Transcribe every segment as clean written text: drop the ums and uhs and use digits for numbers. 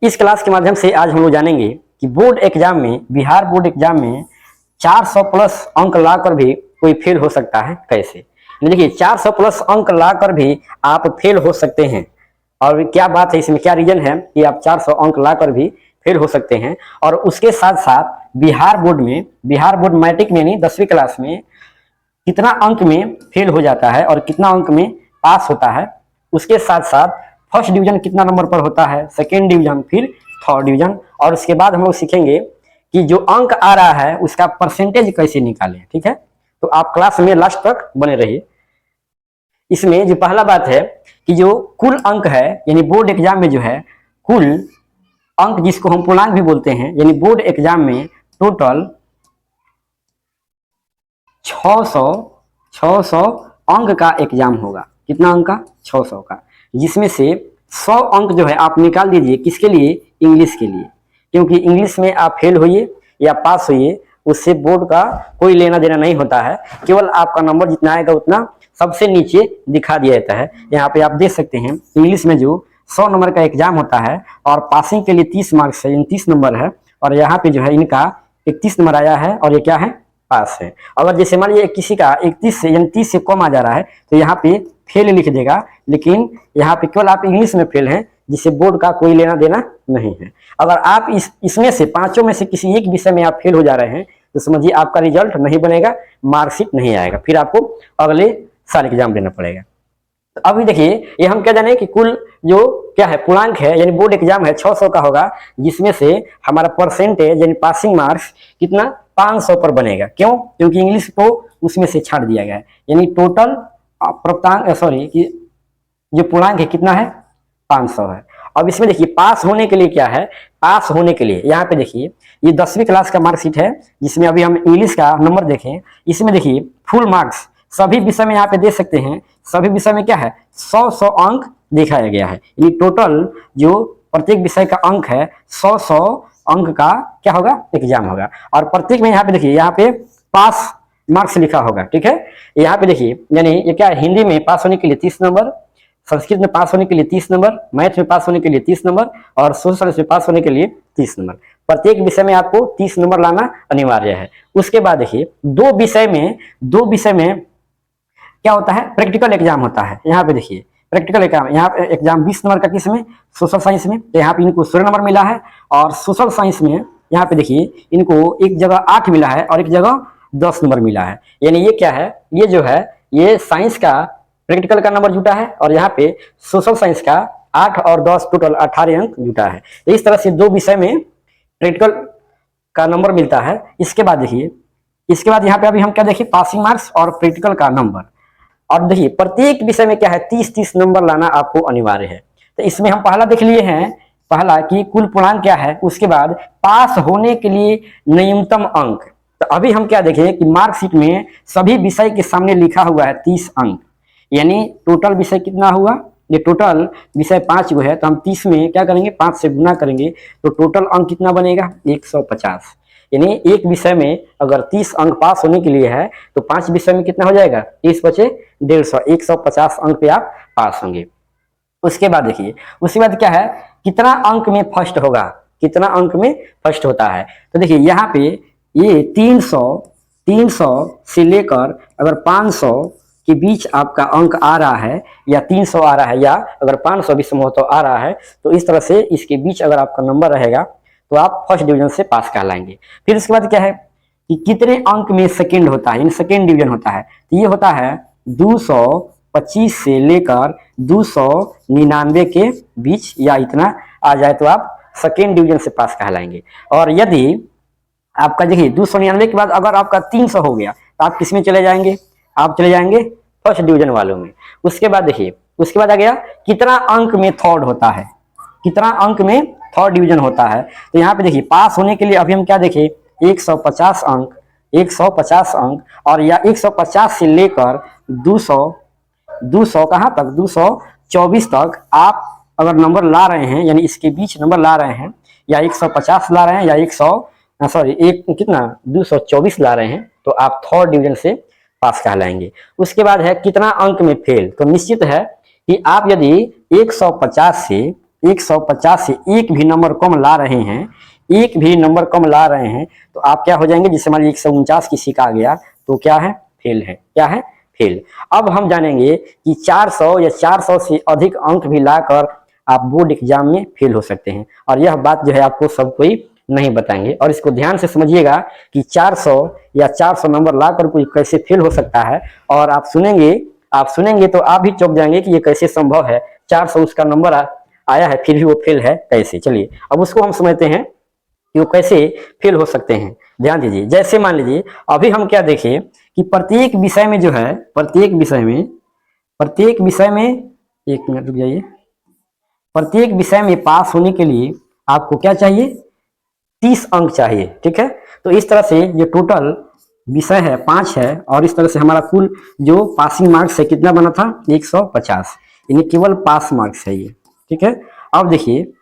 इस क्लास के माध्यम से आज हम लोग जानेंगे कि बोर्ड एग्जाम में, बिहार बोर्ड एग्जाम में 400 प्लस अंक लाकर भी कोई फेल हो सकता है कैसे। देखिए 400 प्लस अंक लाकर भी आप फेल हो सकते हैं, और क्या बात है इसमें, क्या रीजन है कि आप 400 अंक लाकर भी फेल हो सकते हैं। और उसके साथ साथ बिहार बोर्ड मैट्रिक में नहीं 10वीं क्लास में कितना अंक में फेल हो जाता है और कितना अंक में पास होता है। उसके साथ साथ फर्स्ट डिवीजन कितना नंबर पर होता है, सेकेंड डिवीजन, फिर थर्ड डिवीजन। और उसके बाद हम लोग सीखेंगे कि जो अंक आ रहा है उसका परसेंटेज कैसे निकालें। ठीक है, तो आप क्लास में लास्ट तक बने रहिए। इसमें जो पहला बात है कि जो कुल अंक है, यानी बोर्ड एग्जाम में जो है कुल अंक, जिसको हम पूर्णांक भी बोलते हैं, यानी बोर्ड एग्जाम में टोटल 600 अंक का एग्जाम होगा। कितना अंक का? 600 का, जिसमें से 100 अंक जो है आप निकाल दीजिए किसके लिए? इंग्लिश के लिए। क्योंकि इंग्लिश में आप फेल होइए या पास होइए उससे बोर्ड का कोई लेना देना नहीं होता है, केवल आपका नंबर जितना आएगा उतना सबसे नीचे दिखा दिया जाता है। यहाँ पे आप देख सकते हैं इंग्लिश में जो 100 नंबर का एग्जाम होता है और पासिंग के लिए 30 मार्क्स है, 30 नंबर है, और यहाँ पे जो है इनका 31 नंबर आया है और ये क्या है? पास है। अगर जैसे मान लीजिए किसी का 31 से यानी 30 से कम आ जा रहा है तो यहाँ पे फेल लिख देगा, लेकिन यहाँ पे केवल आप इंग्लिश में फेल हैं, जिससे बोर्ड का कोई लेना देना नहीं है। अगर आप इसमें से पांचों में से किसी एक विषय में आप फेल हो जा रहे हैं तो समझिए आपका रिजल्ट नहीं बनेगा, मार्कशीट नहीं आएगा, फिर आपको अगले साल एग्जाम देना पड़ेगा। तो अभी देखिए ये हम क्या जाने कि कुल जो क्या है पूर्णांक है, यानी बोर्ड एग्जाम है 600 का होगा, जिसमें से हमारा परसेंटेज यानी पासिंग मार्क्स कितना? 500 पर बनेगा। क्यों? क्योंकि इंग्लिश को उसमें से छाड़ दिया गया है। यानी टोटल कि जो पूर्णांक है कितना है? 500 है। अब इसमें देखिए पास होने के लिए क्या है? पास होने के लिए यहाँ पे देखिए ये 10वीं क्लास का मार्कशीट है, जिसमें अभी हम इंग्लिश का नंबर देखें। इसमें देखिए फुल मार्क्स सभी विषय में यहाँ पे देख सकते हैं, सभी विषय में क्या है? 100 अंक दिखाया गया है। यानी टोटल जो प्रत्येक विषय का अंक है 100 अंक का क्या होगा? एग्जाम होगा। और प्रत्येक में यहाँ पे देखिए यहाँ पे पास मार्क्स लिखा होगा। ठीक है, यहाँ पे देखिए यानी ये क्या है? हिंदी में पास होने के लिए 30 नंबर, संस्कृत में पास होने के लिए 30 नंबर, मैथ में पास होने के लिए 30 नंबर और सोशल साइंस में पास होने के लिए 30 नंबर। प्रत्येक विषय में आपको 30 नंबर लाना अनिवार्य है। उसके बाद देखिए दो विषय में क्या होता है? प्रैक्टिकल एग्जाम होता है। यहाँ पे देखिए प्रैक्टिकल एग्जाम, यहाँ पे एग्जाम 20 नंबर का किस में? सोशल साइंस में। तो यहाँ पे इनको 16 नंबर मिला है, और सोशल साइंस में यहाँ पे देखिए इनको एक जगह 8 मिला है और एक जगह 10 नंबर मिला है। यानी ये क्या है? ये जो है ये साइंस का प्रैक्टिकल का नंबर जुटा है, और यहाँ पे सोशल साइंस का 8 और 10 टोटल 18 अंक जुटा है। तो इस तरह से दो विषय में प्रैक्टिकल का नंबर मिलता है। इसके बाद देखिए, इसके बाद यहाँ पे अभी हम क्या देखिए? पासिंग मार्क्स और प्रैक्टिकल का नंबर। और देखिए प्रत्येक विषय में क्या है? 30-30 नंबर लाना आपको अनिवार्य है। तो इसमें हम पहला देख लिए हैं, पहला कि कुल पूर्णांक क्या है, उसके बाद पास होने के लिए न्यूनतम अंक। तो अभी हम क्या देखें कि मार्कशीट में सभी विषय के सामने लिखा हुआ है 30 अंक, यानी टोटल विषय कितना हुआ? ये टोटल विषय 5 गो है, तो हम 30 में क्या करेंगे? 5 से गुना करेंगे तो टोटल अंक कितना बनेगा? 150। यानी एक विषय में अगर 30 अंक पास होने के लिए है तो 5 विषय में कितना हो जाएगा? 30 बचे 150, 150 अंक पे आप पास होंगे। उसके बाद देखिए, उसके बाद क्या है? कितना अंक में फर्स्ट होगा? कितना अंक में फर्स्ट होता है? तो देखिए यहाँ पे ये 300 से लेकर अगर 500 के बीच आपका अंक आ रहा है, या 300 आ रहा है, या अगर 500 भी संभवतः आ रहा है, तो इस तरह से इसके बीच अगर आपका नंबर रहेगा तो आप फर्स्ट डिवीजन से पास कहलाएंगे। फिर उसके बाद क्या है कि कितने अंक में सेकंड होता है, यानी सेकंड डिवीजन होता है। तो ये होता है 225 से लेकर 299 के बीच, या इतना आ जाए तो आप सेकंड डिवीजन से पास कहलाएंगे। और यदि आपका देखिए 299 के बाद अगर आपका 300 हो गया तो आप किस में चले जाएंगे? आप चले जाएंगे फर्स्ट डिवीजन वालों में। उसके बाद देखिए, उसके बाद आ गया कितना अंक में थर्ड होता है, कितना अंक में थर्ड डिवीजन होता है। तो यहाँ पे देखिए पास होने के लिए अभी हम क्या देखें? 150 अंक, 150 अंक, और या 150 से लेकर 200 कहाँ तक? 224 तक आप अगर नंबर ला रहे हैं, यानी इसके बीच नंबर ला रहे हैं, या 150 ला रहे हैं, या 224 ला रहे हैं, तो आप थर्ड डिवीजन से पास कहलाएंगे। उसके बाद है कितना अंक में फेल। तो निश्चित है कि आप यदि 150 से 150 से एक भी नंबर कम ला रहे हैं, एक भी नंबर कम ला रहे हैं, तो आप क्या हो जाएंगे, जैसे मान लीजिए 149 किसी का आ गया तो क्या है, फेल है, क्या है, फेल। अब हम जानेंगे कि 400 या 400 से अधिक अंक भी लाकर आप बोर्ड एग्जाम में फेल हो सकते हैं, और यह बात जो है आपको सब कोई नहीं बताएंगे, और इसको ध्यान से समझिएगा कि 400 या 400 नंबर लाकर कोई कैसे फेल हो सकता है। और आप सुनेंगे तो आप भी चौंक जाएंगे कि ये कैसे संभव है, 400 उसका नंबर आया है फिर भी वो फेल है, कैसे। चलिए अब उसको हम समझते हैं कि वो कैसे फेल हो सकते हैं। ध्यान दीजिए, जैसे मान लीजिए अभी हम क्या देखें कि प्रत्येक विषय में जो है, प्रत्येक विषय में, एक मिनट रुक जाइए, प्रत्येक विषय में पास होने के लिए आपको क्या चाहिए, 30 अंक चाहिए, ठीक है। तो इस तरह से जो टोटल विषय है 5 है, और इस तरह से हमारा कुल जो पासिंग मार्क्स है कितना बना था, 150, यानी केवल पास मार्क्स है ये, ठीक है। अब देखिए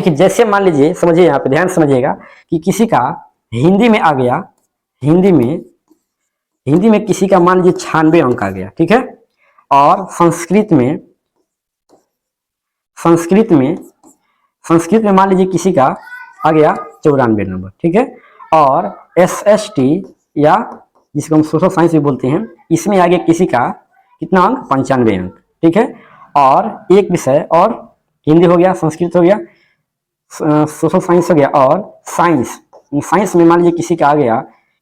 जैसे मान लीजिए, समझिए यहाँ पे ध्यान समझिएगा कि किसी का हिंदी में आ गया, हिंदी में किसी का मान लीजिए 96 अंक आ गया, ठीक है। और संस्कृत में मान लीजिए किसी का आ गया 94 नंबर, ठीक है। और SST या जिसको हम सोशल साइंस भी बोलते हैं, इसमें आ गया किसी का कितना अंक, 95 अंक, ठीक है। और एक विषय और हिंदी हो गया, संस्कृत हो गया, सोशल साइंस हो गया, और साइंस में मान लीजिए किसी का आ गया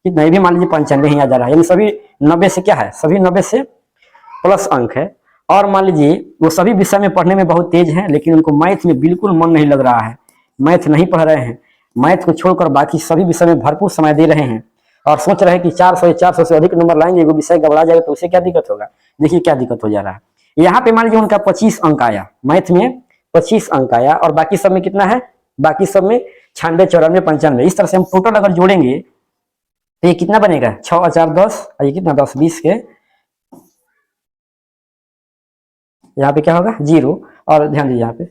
कितना, भी मान लीजिए 95 ही आ जा रहा है, यानी सभी 90 से क्या है, सभी 90 से प्लस अंक है। और मान लीजिए वो सभी विषय में पढ़ने में बहुत तेज हैं, लेकिन उनको मैथ में बिल्कुल मन नहीं लग रहा है, मैथ नहीं पढ़ रहे हैं, मैथ को छोड़कर बाकी सभी विषय में भरपूर समय दे रहे हैं, और सोच रहे हैं कि 400 से अधिक नंबर लाएंगे, वो विषय गड़बड़ा जाएगा तो उसे क्या दिक्कत होगा। देखिए क्या दिक्कत हो जा रहा है, यहाँ पे मान लीजिए उनका 25 अंक आया, मैथ में 25 अंक आया, और बाकी सब में कितना है, बाकी सब में 96, 94, 95। इस तरह से हम टोटल अगर जोड़ेंगे तो ये कितना बनेगा, 6 और 4 10, और ये कितना 10 20 के, यहाँ पे क्या होगा 0, और ध्यान दीजिए यहाँ पे,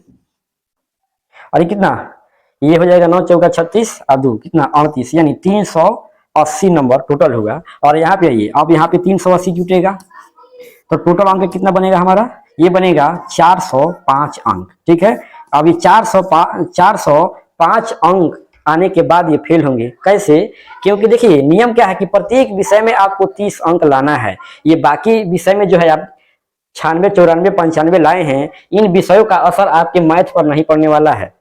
और ये कितना, ये हो जाएगा 9 चौका 36 और 2 कितना 38, यानी 380 नंबर टोटल होगा। और यहाँ पे आइए, अब यहाँ पे 380 जुटेगा तो टोटल अंक कितना बनेगा हमारा, ये बनेगा 405 अंक, ठीक है। अभी 405 अंक आने के बाद ये फेल होंगे, कैसे, क्योंकि देखिए नियम क्या है कि प्रत्येक विषय में आपको 30 अंक लाना है। ये बाकी विषय में जो है आप 96, 94, 95 लाए हैं, इन विषयों का असर आपके मैथ पर नहीं पड़ने वाला है,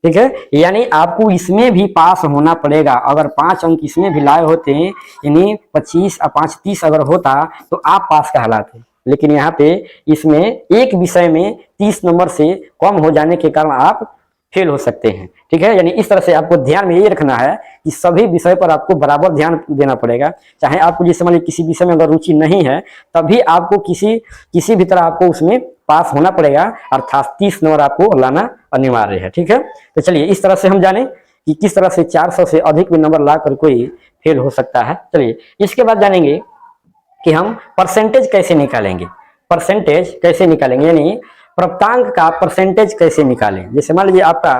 ठीक है। यानी आपको इसमें भी पास होना पड़ेगा। अगर 5 अंक इसमें भी लाए होते, यानी 25 और 5 30 अगर होता तो आप पास कहलाते, लेकिन यहाँ पे इसमें एक विषय में 30 नंबर से कम हो जाने के कारण आप फेल हो सकते हैं, ठीक है। यानी इस तरह से आपको ध्यान में ये रखना है कि सभी विषय पर आपको बराबर ध्यान देना पड़ेगा। चाहे आपको जिस समय किसी विषय में अगर रुचि नहीं है, तभी आपको किसी भी तरह आपको उसमें पास होना पड़ेगा, अर्थात 30 नंबर आपको लाना अनिवार्य है, ठीक है। तो चलिए इस तरह से हम जाने कि किस तरह से 400 से अधिक भी नंबर लाकर कोई फेल हो सकता है। चलिए इसके बाद जानेंगे कि हम परसेंटेज कैसे निकालेंगे, यानी प्राप्तांक का परसेंटेज कैसे निकालें। जैसे मान लीजिए आपका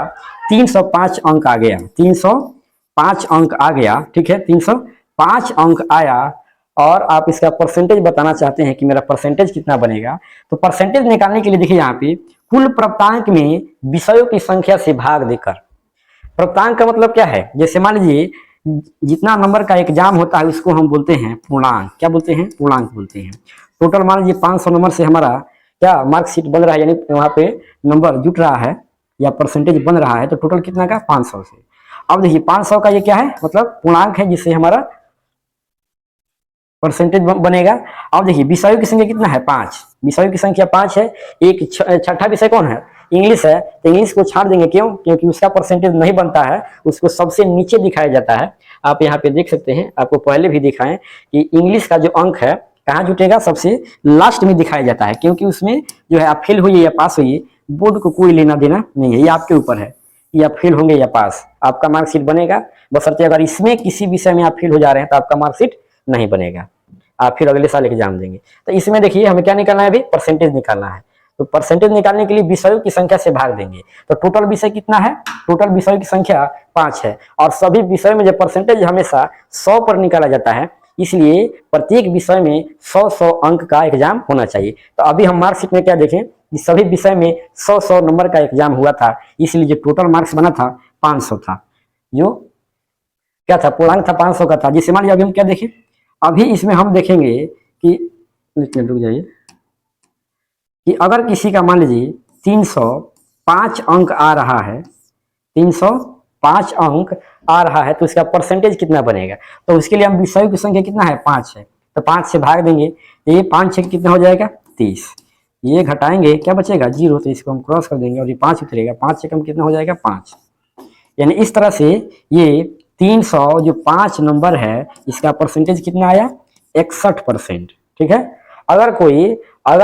305 अंक आ गया, 305 अंक आ गया, ठीक है, 305 अंक आया, और आप इसका परसेंटेज बताना चाहते हैं कि मेरा परसेंटेज कितना बनेगा। तो परसेंटेज निकालने के लिए देखिए यहाँ पे कुल प्राप्तांक में विषयों की संख्या से भाग देकर, प्राप्तांक का मतलब क्या है, जैसे मान लीजिए जितना नंबर का एग्जाम होता है उसको हम बोलते हैं पूर्णांक, क्या बोलते हैं, पूर्णांक बोलते हैं। टोटल मान लीजिए 500 नंबर से हमारा क्या मार्कशीट बन रहा है, यानी वहां पे नंबर जुट रहा है या परसेंटेज बन रहा है, तो टोटल कितना का, 500 से। अब देखिए 500 का ये क्या है, मतलब पूर्णांक है, जिससे हमारा परसेंटेज बनेगा। अब देखिए विषयों की संख्या कितना है, 5, विषयों की संख्या 5 है। एक छठा विषय कौन है, इंग्लिश है, तो इंग्लिश को छाड़ देंगे, क्यों, क्योंकि उसका परसेंटेज नहीं बनता है, उसको सबसे नीचे दिखाया जाता है। आप यहाँ पे देख सकते हैं, आपको पहले भी दिखाएं कि इंग्लिश का जो अंक है कहाँ जुटेगा, सबसे लास्ट में दिखाया जाता है, क्योंकि उसमें जो है आप फेल होइए या पास होइए, बोर्ड को कोई लेना देना नहीं है, ये आपके ऊपर है, या फेल होंगे या पास, आपका मार्कशीट बनेगा। बशर्ते अगर इसमें किसी विषय में आप फेल हो जा रहे हैं तो आपका मार्कशीट नहीं बनेगा, आप फिर अगले साल एग्जाम देंगे। तो इसमें देखिए हमें क्या निकालना है, अभी परसेंटेज निकालना है। तो परसेंटेज निकालने के लिए विषयों की संख्या से भाग देंगे। तो टोटल विषय कितना है, टोटल विषयों की संख्या 5 है, और सभी विषय में जो परसेंटेज हमेशा 100 पर निकाला जाता है, इसलिए प्रत्येक विषय में 100 अंक का एग्जाम होना चाहिए। तो अभी हम मार्कशीट में क्या देखें, इस सभी विषय में 100-100 नंबर का एग्जाम हुआ था, इसलिए जो टोटल मार्क्स बना था 500 था। जो क्या था, पूर्णांक था 500 का था। जिससे मान लीजिए अभी हम क्या देखें, अभी इसमें हम देखेंगे कि रुक जाइए, कि अगर किसी का मान लीजिए 305 अंक आ रहा है, 305 अंक आ रहा है, तो इसका परसेंटेज कितना बनेगा। तो उसके लिए हम विषयों की संख्या कितना है, 5 है, तो 5 से भाग देंगे, तो ये 5 6 कितना हो जाएगा, 30। ये घटाएंगे क्या बचेगा, 0, तो इसको हम क्रॉस कर देंगे और ये 5 उतरेगा, 5 से कम कितना हो जाएगा, 5। यानी इस तरह से ये 300 जो 5 नंबर है, इसका परसेंटेज कितना आया, 61%। ठीक है। अगर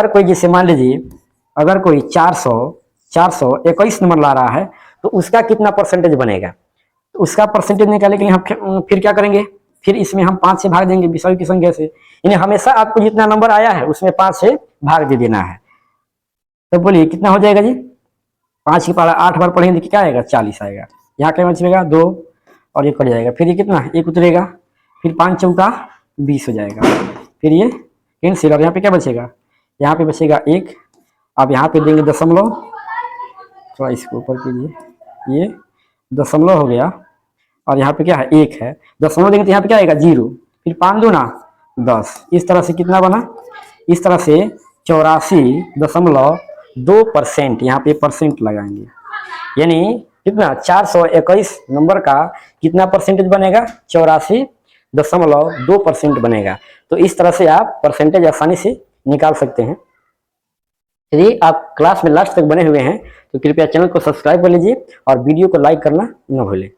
कोई जैसे मान लीजिए अगर कोई 421 नंबर ला रहा है, तो उसका कितना परसेंटेज बनेगा। तो उसका परसेंटेज निकालने के लिए हम फिर क्या करेंगे, फिर इसमें हम 5 से भाग देंगे विषयों की संख्या से। यानी हमेशा आपको जितना नंबर आया है उसमें 5 से भाग दे देना है। तो बोलिए कितना हो जाएगा जी, 5 की पावर 8 बार पढ़ेंगे तो क्या आएगा, 40 आएगा। यहाँ क्या बचेगा, 2 और ये कट जाएगा, फिर ये कितना 1 उतरेगा, फिर 5 चौका 20 हो जाएगा, फिर ये कैंसिल, और यहाँ पे क्या बचेगा, यहाँ पे बचेगा 1। अब यहाँ पे देंगे दशमलव, थोड़ा इसको ऊपर कीजिए, ये दशमलव हो गया, और यहाँ पे क्या है, 1 है, दशमलव देंगे तो यहाँ पे क्या आएगा, 0, फिर 5 दूना 10। इस तरह से कितना बना, इस तरह से 84.2%, यहाँ पे परसेंट लगाएंगे, यानी कितना 421 नंबर का कितना परसेंटेज बनेगा, 84.2% बनेगा। तो इस तरह से आप परसेंटेज आसानी से निकाल सकते हैं। यदि आप क्लास में लास्ट तक बने हुए हैं तो कृपया चैनल को सब्सक्राइब कर लीजिए और वीडियो को लाइक करना न भूलें।